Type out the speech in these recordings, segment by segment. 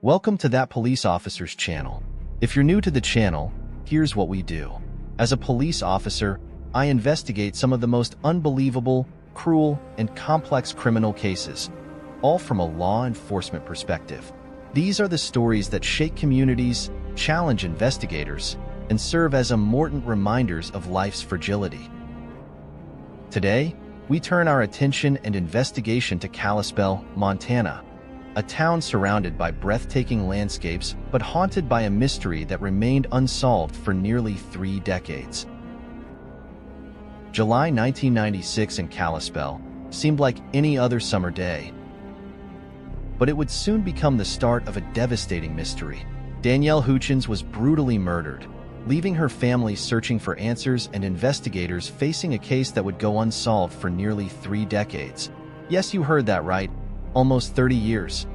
Welcome to That Police Officer's channel. If you're new to the channel, here's what we do. As a police officer, I investigate some of the most unbelievable, cruel, and complex criminal cases, all from a law enforcement perspective. These are the stories that shake communities, challenge investigators, and serve as important reminders of life's fragility. Today, we turn our attention and investigation to Kalispell, Montana, a town surrounded by breathtaking landscapes but haunted by a mystery that remained unsolved for nearly 3 decades. July 1996 in Kalispell seemed like any other summer day, but it would soon become the start of a devastating mystery. Danielle Hutchins was brutally murdered, leaving her family searching for answers and investigators facing a case that would go unsolved for nearly 3 decades. Yes, you heard that right, almost 30 years.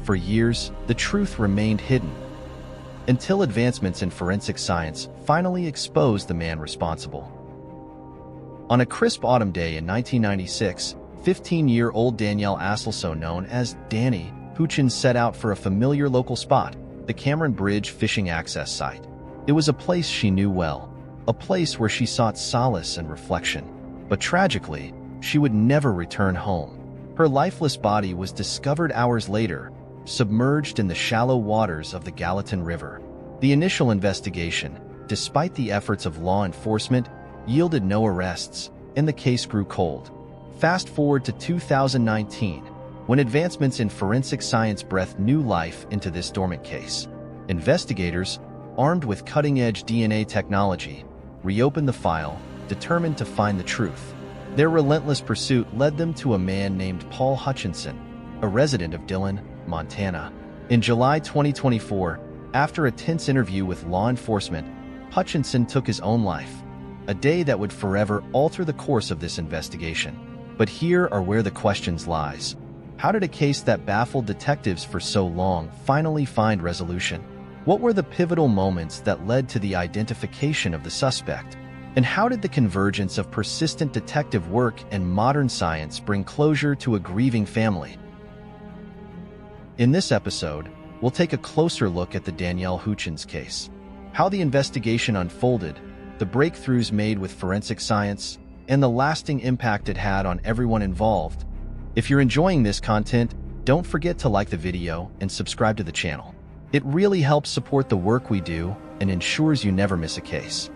For years, the truth remained hidden, until advancements in forensic science finally exposed the man responsible. On a crisp autumn day in 1996, 15-year-old Danielle, also known as Danny Hutchins, set out for a familiar local spot, the Cameron Bridge fishing access site. It was a place she knew well, a place where she sought solace and reflection. But tragically, she would never return home. Her lifeless body was discovered hours later, submerged in the shallow waters of the Gallatin River. The initial investigation, despite the efforts of law enforcement, yielded no arrests, and the case grew cold. Fast forward to 2019, when advancements in forensic science breathed new life into this dormant case. Investigators, armed with cutting-edge DNA technology, reopened the file, determined to find the truth. Their relentless pursuit led them to a man named Paul Hutchinson, a resident of Dillon, Montana. In July 2024, after a tense interview with law enforcement, Hutchinson took his own life, a day that would forever alter the course of this investigation. But here are where the questions lies. How did a case that baffled detectives for so long finally find resolution? What were the pivotal moments that led to the identification of the suspect? And how did the convergence of persistent detective work and modern science bring closure to a grieving family? In this episode, we'll take a closer look at the Danielle Hutchins case, how the investigation unfolded, the breakthroughs made with forensic science, and the lasting impact it had on everyone involved. If you're enjoying this content, don't forget to like the video and subscribe to the channel. It really helps support the work we do and ensures you never miss a case.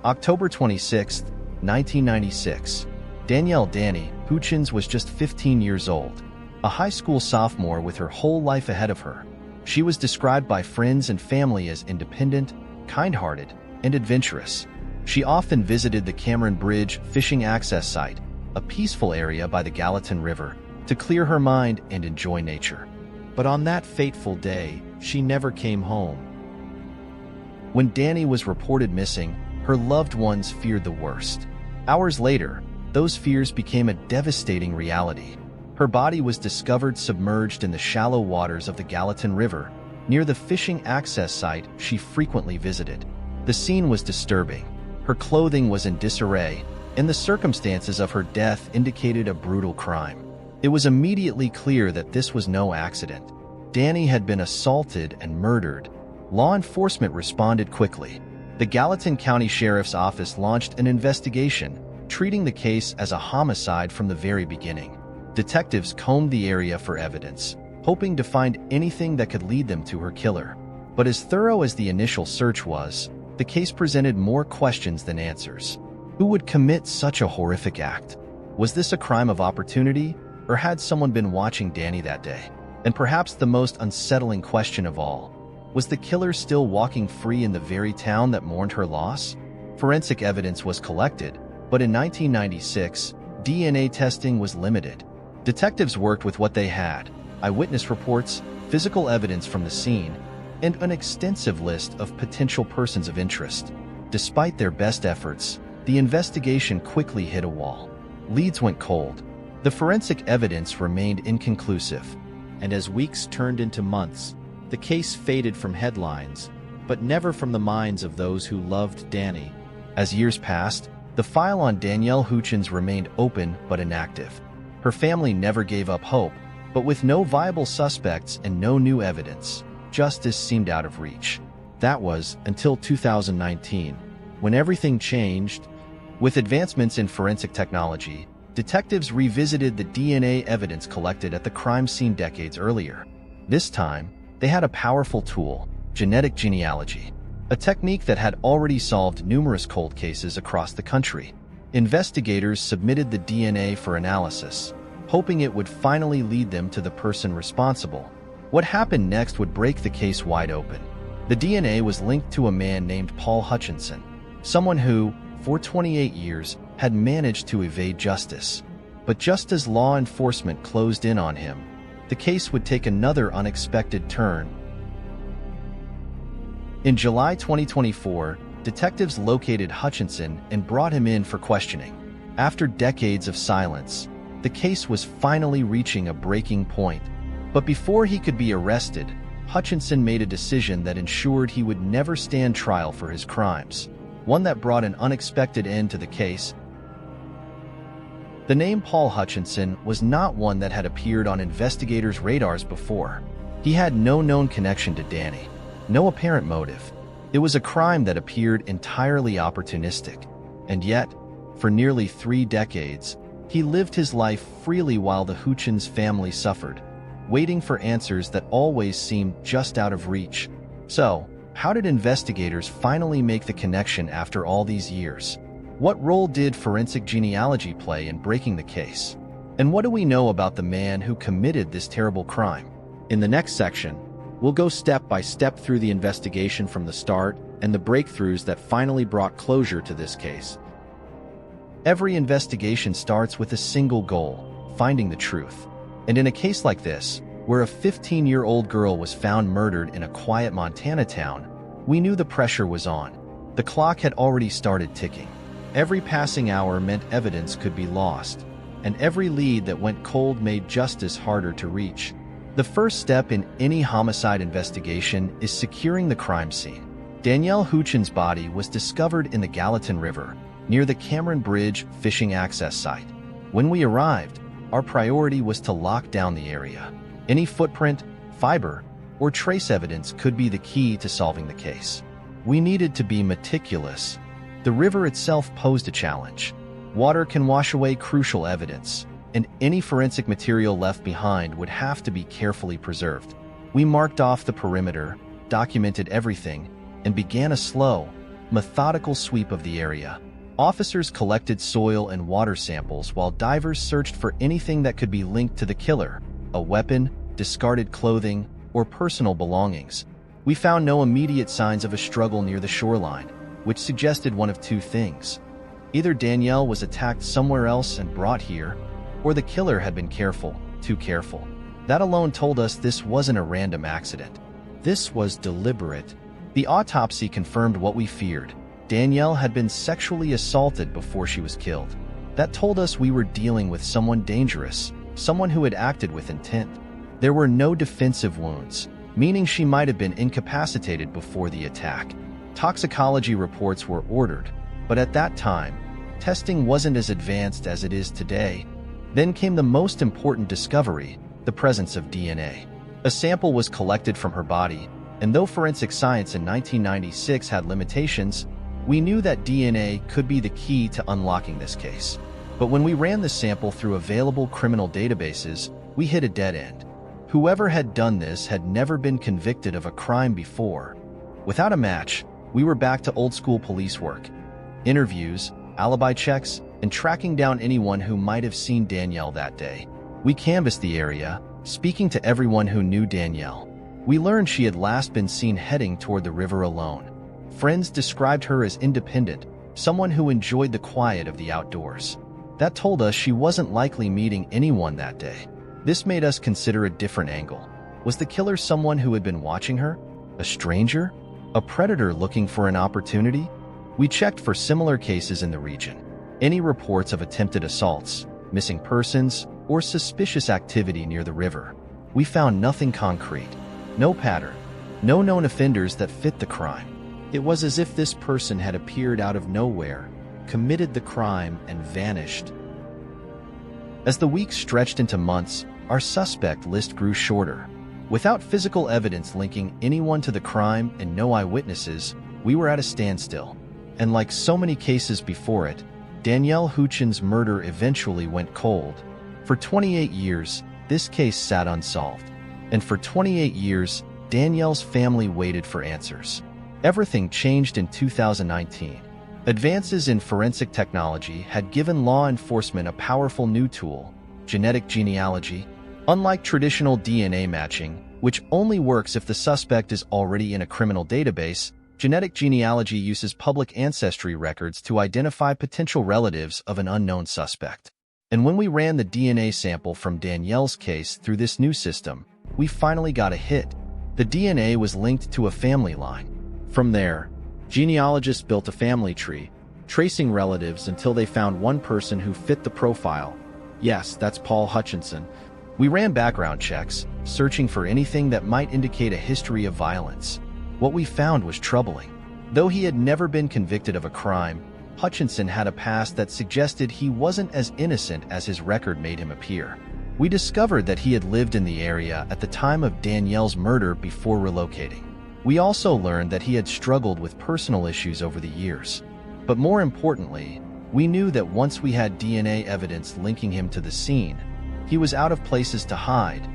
October 26, 1996. Danielle "Danny" Hutchins was just 15 years old, a high school sophomore with her whole life ahead of her. She was described by friends and family as independent, kind-hearted, and adventurous. She often visited the Cameron Bridge fishing access site, a peaceful area by the Gallatin River, to clear her mind and enjoy nature. But on that fateful day, she never came home. When Danny was reported missing, her loved ones feared the worst. Hours later, those fears became a devastating reality. Her body was discovered submerged in the shallow waters of the Gallatin River, near the fishing access site she frequently visited. The scene was disturbing. Her clothing was in disarray, and the circumstances of her death indicated a brutal crime. It was immediately clear that this was no accident. Danny had been assaulted and murdered. Law enforcement responded quickly. The Gallatin County Sheriff's Office launched an investigation, treating the case as a homicide from the very beginning. Detectives combed the area for evidence, hoping to find anything that could lead them to her killer. But as thorough as the initial search was, the case presented more questions than answers. Who would commit such a horrific act? Was this a crime of opportunity, or had someone been watching Danny that day? And perhaps the most unsettling question of all, was the killer still walking free in the very town that mourned her loss? Forensic evidence was collected, but in 1996, DNA testing was limited. Detectives worked with what they had: eyewitness reports, physical evidence from the scene, and an extensive list of potential persons of interest. Despite their best efforts, the investigation quickly hit a wall. Leads went cold. The forensic evidence remained inconclusive, and as weeks turned into months, the case faded from headlines, but never from the minds of those who loved Danny. As years passed, the file on Danielle Hutchins remained open but inactive. Her family never gave up hope, But with no viable suspects and no new evidence, justice seemed out of reach. That was until 2019, when everything changed. With advancements in forensic technology, detectives revisited the DNA evidence collected at the crime scene decades earlier. This time, they had a powerful tool: genetic genealogy, a technique that had already solved numerous cold cases across the country. Investigators submitted the DNA for analysis, hoping it would finally lead them to the person responsible. What happened next would break the case wide open. The DNA was linked to a man named Paul Hutchinson, someone who, for 28 years, had managed to evade justice. But just as law enforcement closed in on him, the case would take another unexpected turn. In July 2024, detectives located Hutchinson and brought him in for questioning. After decades of silence, the case was finally reaching a breaking point. But before he could be arrested, Hutchinson made a decision that ensured he would never stand trial for his crimes, one that brought an unexpected end to the case. The name Paul Hutchinson was not one that had appeared on investigators' radars before. He had no known connection to Danny, no apparent motive. It was a crime that appeared entirely opportunistic. And yet, for nearly 3 decades, he lived his life freely while the Hutchins family suffered, waiting for answers that always seemed just out of reach. So, how did investigators finally make the connection after all these years? What role did forensic genealogy play in breaking the case? And what do we know about the man who committed this terrible crime? In the next section, we'll go step by step through the investigation from the start and the breakthroughs that finally brought closure to this case. Every investigation starts with a single goal: finding the truth. And in a case like this, where a 15-year-old girl was found murdered in a quiet Montana town, we knew the pressure was on. The clock had already started ticking. Every passing hour meant evidence could be lost, and every lead that went cold made justice harder to reach. The first step in any homicide investigation is securing the crime scene. Danielle Hutchins' body was discovered in the Gallatin River, near the Cameron Bridge fishing access site. When we arrived, our priority was to lock down the area. Any footprint, fiber, or trace evidence could be the key to solving the case. We needed to be meticulous. The river itself posed a challenge. Water can wash away crucial evidence, and any forensic material left behind would have to be carefully preserved. We marked off the perimeter, documented everything, and began a slow, methodical sweep of the area. Officers collected soil and water samples while divers searched for anything that could be linked to the killer: a weapon, discarded clothing, or personal belongings. We found no immediate signs of a struggle near the shoreline, which suggested one of two things. Either Danielle was attacked somewhere else and brought here, or the killer had been careful, too careful. That alone told us this wasn't a random accident. This was deliberate. The autopsy confirmed what we feared. Danielle had been sexually assaulted before she was killed. That told us we were dealing with someone dangerous, someone who had acted with intent. There were no defensive wounds, meaning she might have been incapacitated before the attack. Toxicology reports were ordered, but at that time, testing wasn't as advanced as it is today. Then came the most important discovery: the presence of DNA. A sample was collected from her body, and though forensic science in 1996 had limitations, we knew that DNA could be the key to unlocking this case. But when we ran the sample through available criminal databases, we hit a dead end. Whoever had done this had never been convicted of a crime before. Without a match, we were back to old-school police work: interviews, alibi checks, and tracking down anyone who might have seen Danielle that day. We canvassed the area, speaking to everyone who knew Danielle. We learned she had last been seen heading toward the river alone. Friends described her as independent, someone who enjoyed the quiet of the outdoors. That told us she wasn't likely meeting anyone that day. This made us consider a different angle. Was the killer someone who had been watching her? A stranger? A predator looking for an opportunity? We checked for similar cases in the region. Any reports of attempted assaults, missing persons, or suspicious activity near the river. We found nothing concrete, no pattern, no known offenders that fit the crime. It was as if this person had appeared out of nowhere, committed the crime, and vanished. As the weeks stretched into months, our suspect list grew shorter. Without physical evidence linking anyone to the crime and no eyewitnesses, we were at a standstill. And like so many cases before it, Danielle Huchin's murder eventually went cold. For 28 years, this case sat unsolved. And for 28 years, Danielle's family waited for answers. Everything changed in 2019. Advances in forensic technology had given law enforcement a powerful new tool, genetic genealogy. Unlike traditional DNA matching, which only works if the suspect is already in a criminal database, genetic genealogy uses public ancestry records to identify potential relatives of an unknown suspect. And when we ran the DNA sample from Danielle's case through this new system, we finally got a hit. The DNA was linked to a family line. From there, genealogists built a family tree, tracing relatives until they found one person who fit the profile. Yes, that's Paul Hutchinson. We ran background checks, searching for anything that might indicate a history of violence. What we found was troubling. Though he had never been convicted of a crime, Hutchinson had a past that suggested he wasn't as innocent as his record made him appear. We discovered that he had lived in the area at the time of Danielle's murder before relocating. We also learned that he had struggled with personal issues over the years. But more importantly, we knew that once we had DNA evidence linking him to the scene, he was out of places to hide.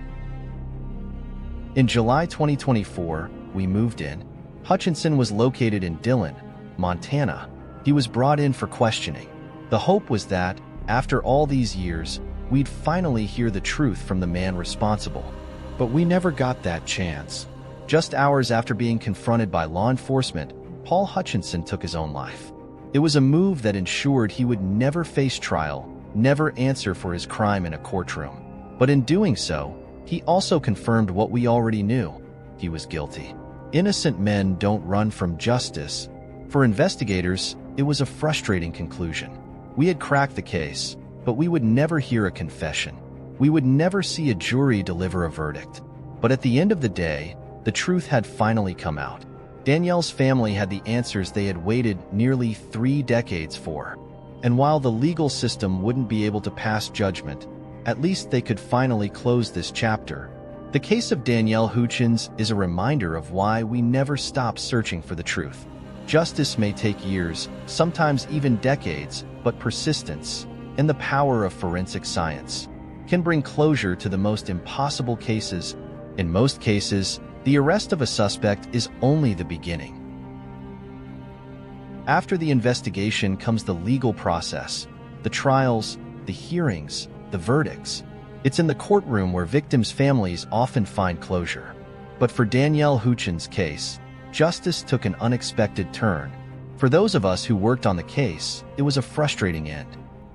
In July 2024, we moved in. Hutchinson was located in Dillon, Montana. He was brought in for questioning. The hope was that, after all these years, we'd finally hear the truth from the man responsible. But we never got that chance. Just hours after being confronted by law enforcement, Paul Hutchinson took his own life. It was a move that ensured he would never face trial, never answer for his crime in a courtroom. But in doing so, he also confirmed what we already knew. He was guilty. Innocent men don't run from justice. For investigators, it was a frustrating conclusion. We had cracked the case, but we would never hear a confession. We would never see a jury deliver a verdict. But at the end of the day, the truth had finally come out. Danielle's family had the answers they had waited nearly 3 decades for. And while the legal system wouldn't be able to pass judgment, at least they could finally close this chapter. The case of Danielle Huchins is a reminder of why we never stop searching for the truth. Justice may take years, sometimes even decades, but persistence and the power of forensic science can bring closure to the most impossible cases. In most cases, the arrest of a suspect is only the beginning. After the investigation comes the legal process, the trials, the hearings, the verdicts. It's in the courtroom where victims' families often find closure. But for Danielle Huchin's case, justice took an unexpected turn. For those of us who worked on the case, it was a frustrating end.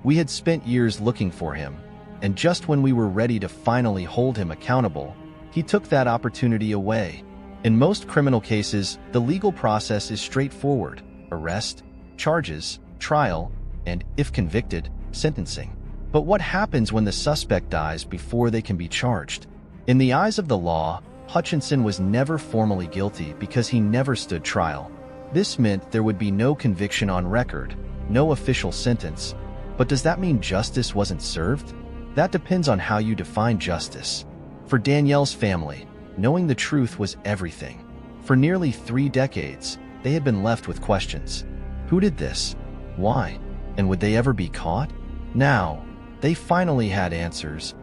We had spent years looking for him, and just when we were ready to finally hold him accountable, he took that opportunity away. In most criminal cases, the legal process is straightforward: arrest, charges, trial, and, if convicted, sentencing. But what happens when the suspect dies before they can be charged? In the eyes of the law, Hutchinson was never formally guilty because he never stood trial. This meant there would be no conviction on record, no official sentence. But does that mean justice wasn't served? That depends on how you define justice. For Danielle's family, knowing the truth was everything. For nearly 3 decades, they had been left with questions. Who did this? Why? And would they ever be caught? Now, they finally had answers.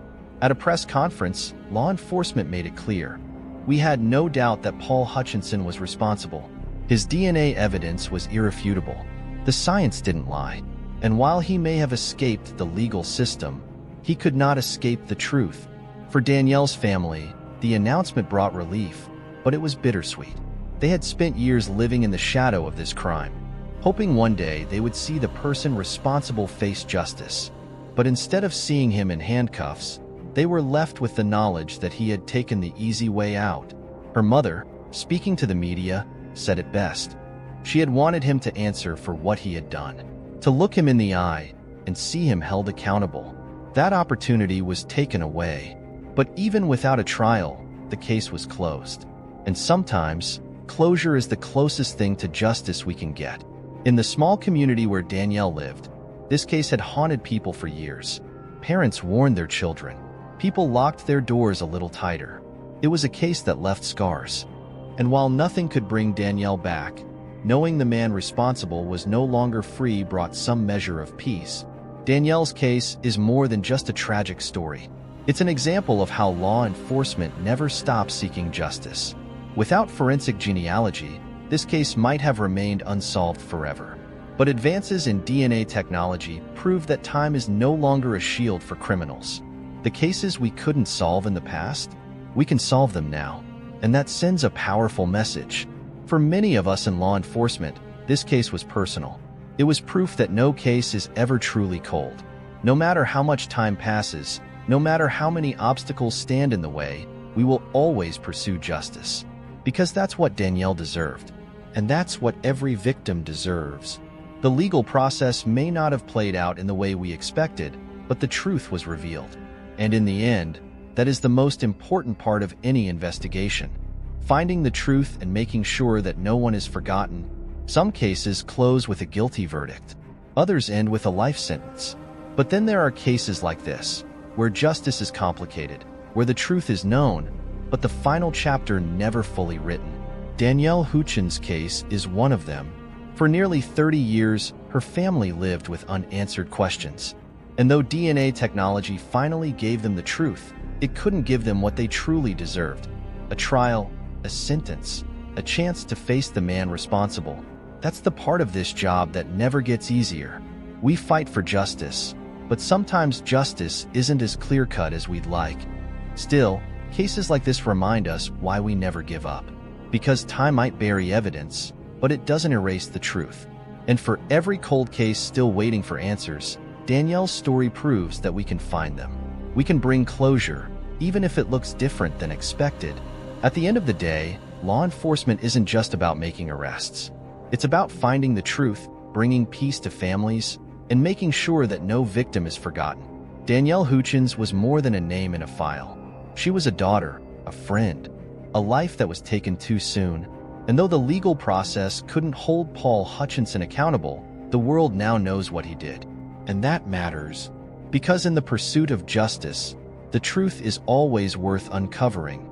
At a press conference, law enforcement made it clear. We had no doubt that Paul Hutchinson was responsible. His DNA evidence was irrefutable. The science didn't lie. And while he may have escaped the legal system, he could not escape the truth. For Danielle's family, the announcement brought relief, but it was bittersweet. They had spent years living in the shadow of this crime, hoping one day they would see the person responsible face justice. But instead of seeing him in handcuffs, they were left with the knowledge that he had taken the easy way out. Her mother, speaking to the media, said it best. She had wanted him to answer for what he had done, to look him in the eye and see him held accountable. That opportunity was taken away. But even without a trial, the case was closed. And sometimes, closure is the closest thing to justice we can get. In the small community where Danielle lived, this case had haunted people for years. Parents warned their children, People locked their doors a little tighter. It was a case that left scars. And while nothing could bring Danielle back, knowing the man responsible was no longer free brought some measure of peace. Danielle's case is more than just a tragic story. It's an example of how law enforcement never stops seeking justice. Without forensic genealogy, this case might have remained unsolved forever. But advances in DNA technology prove that time is no longer a shield for criminals. The cases we couldn't solve in the past, we can solve them now. And that sends a powerful message. For many of us in law enforcement, this case was personal. It was proof that no case is ever truly cold. No matter how much time passes, no matter how many obstacles stand in the way, we will always pursue justice. Because that's what Danielle deserved. And that's what every victim deserves. The legal process may not have played out in the way we expected, but the truth was revealed. And in the end, that is the most important part of any investigation. Finding the truth and making sure that no one is forgotten. Some cases close with a guilty verdict. Others end with a life sentence. But then there are cases like this, where justice is complicated, where the truth is known, but the final chapter never fully written. Danielle Huchin's case is one of them. For nearly 30 years, her family lived with unanswered questions. And though DNA technology finally gave them the truth, it couldn't give them what they truly deserved. A trial, a sentence, a chance to face the man responsible. That's the part of this job that never gets easier. We fight for justice, but sometimes justice isn't as clear-cut as we'd like. Still, cases like this remind us why we never give up. Because time might bury evidence, but it doesn't erase the truth. And for every cold case still waiting for answers, Danielle's story proves that we can find them. We can bring closure, even if it looks different than expected. At the end of the day, law enforcement isn't just about making arrests. It's about finding the truth, bringing peace to families, and making sure that no victim is forgotten. Danielle Huchins was more than a name in a file. She was a daughter, a friend, a life that was taken too soon. And though the legal process couldn't hold Paul Hutchinson accountable, the world now knows what he did. And that matters. Because in the pursuit of justice, the truth is always worth uncovering.